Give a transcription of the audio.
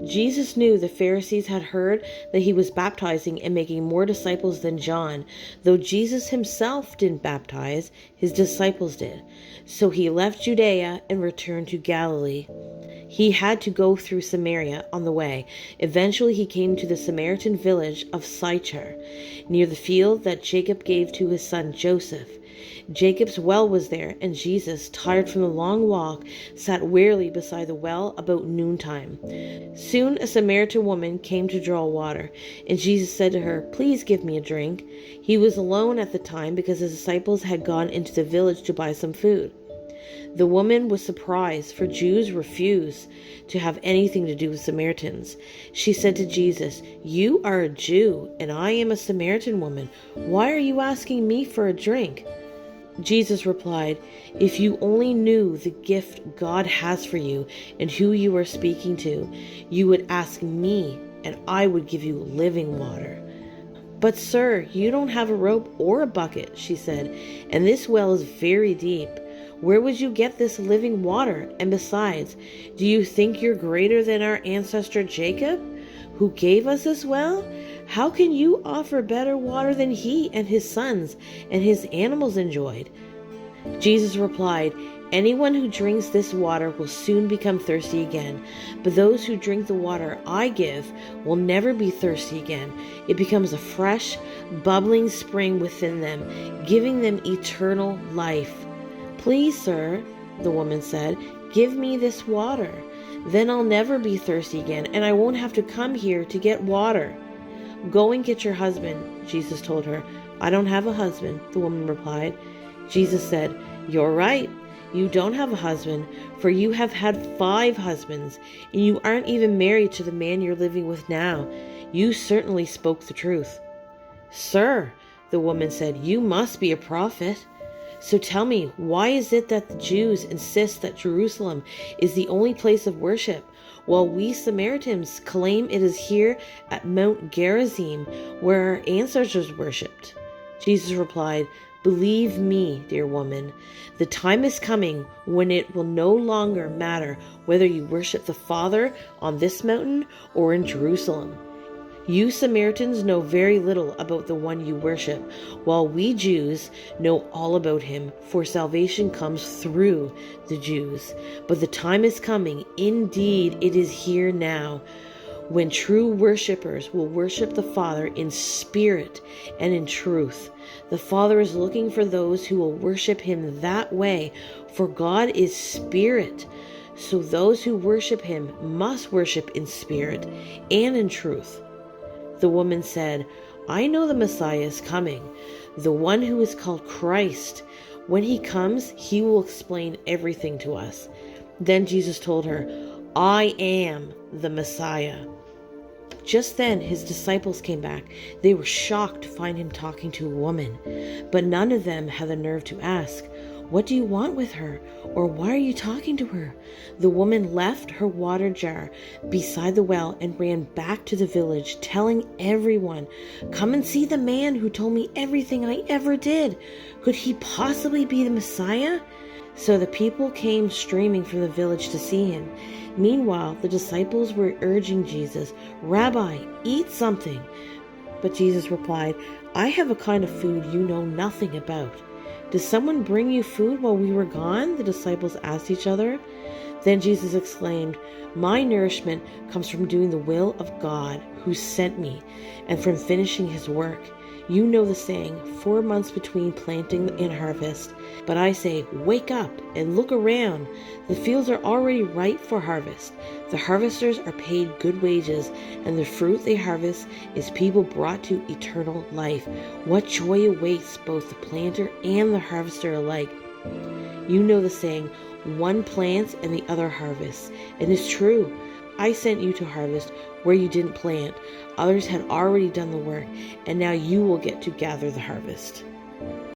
Jesus knew the Pharisees had heard that he was baptizing and making more disciples than John. Though Jesus himself didn't baptize, his disciples did. So he left Judea and returned to Galilee. He had to go through Samaria on the way. Eventually he came to the Samaritan village of Sychar, near the field that Jacob gave to his son Joseph. Jacob's well was there, and Jesus, tired from the long walk, sat wearily beside the well about noontime. Soon a Samaritan woman came to draw water, and Jesus said to her, "Please give me a drink." He was alone at the time because his disciples had gone into the village to buy some food. The woman was surprised, for Jews refused to have anything to do with Samaritans. She said to Jesus, "You are a Jew, and I am a Samaritan woman. Why are you asking me for a drink?" Jesus replied, "If you only knew the gift God has for you and who you are speaking to, you would ask me, and I would give you living water." "But sir, you don't have a rope or a bucket," she said, "and this well is very deep. Where would you get this living water? And besides, do you think you're greater than our ancestor Jacob, who gave us this well? How can you offer better water than he and his sons and his animals enjoyed?" Jesus replied, "Anyone who drinks this water will soon become thirsty again, but those who drink the water I give will never be thirsty again. It becomes a fresh, bubbling spring within them, giving them eternal life." "Please, sir," the woman said, "give me this water. Then I'll never be thirsty again, and I won't have to come here to get water." "Go and get your husband," Jesus told her. "I don't have a husband," the woman replied. Jesus said, "You're right. You don't have a husband, for you have had 5 husbands, and you aren't even married to the man you're living with now. You certainly spoke the truth." "Sir," the woman said, "you must be a prophet. So tell me, why is it that the Jews insist that Jerusalem is the only place of worship, while we Samaritans claim it is here at Mount Gerizim, where our ancestors worshipped?" Jesus replied, "Believe me, dear woman, the time is coming when it will no longer matter whether you worship the Father on this mountain or in Jerusalem. You Samaritans know very little about the one you worship, while we Jews know all about him, for salvation comes through the Jews. But the time is coming, indeed it is here now, when true worshippers will worship the Father in spirit and in truth. The Father is looking for those who will worship him that way, for God is spirit. So those who worship him must worship in spirit and in truth." The woman said, "I know the Messiah is coming, the one who is called Christ. When he comes, he will explain everything to us." Then Jesus told her, "I am the Messiah." Just then his disciples came back. They were shocked to find him talking to a woman, but none of them had the nerve to ask, "What do you want with her?" or "Why are you talking to her?" The woman left her water jar beside the well and ran back to the village, telling everyone, "Come and see the man who told me everything I ever did. Could he possibly be the Messiah?" So the people came streaming from the village to see him. Meanwhile, the disciples were urging Jesus, "Rabbi, eat something." But Jesus replied, "I have a kind of food you know nothing about." "Did someone bring you food while we were gone?" the disciples asked each other. Then Jesus exclaimed, "My nourishment comes from doing the will of God who sent me, and from finishing his work. You know the saying, 4 months between planting and harvest. But I say, wake up and look around. The fields are already ripe for harvest. The harvesters are paid good wages, and the fruit they harvest is people brought to eternal life. What joy awaits both the planter and the harvester alike." You know the saying, one plants and the other harvests. And it's true. I sent you to harvest where you didn't plant. Others had already done the work, and now you will get to gather the harvest.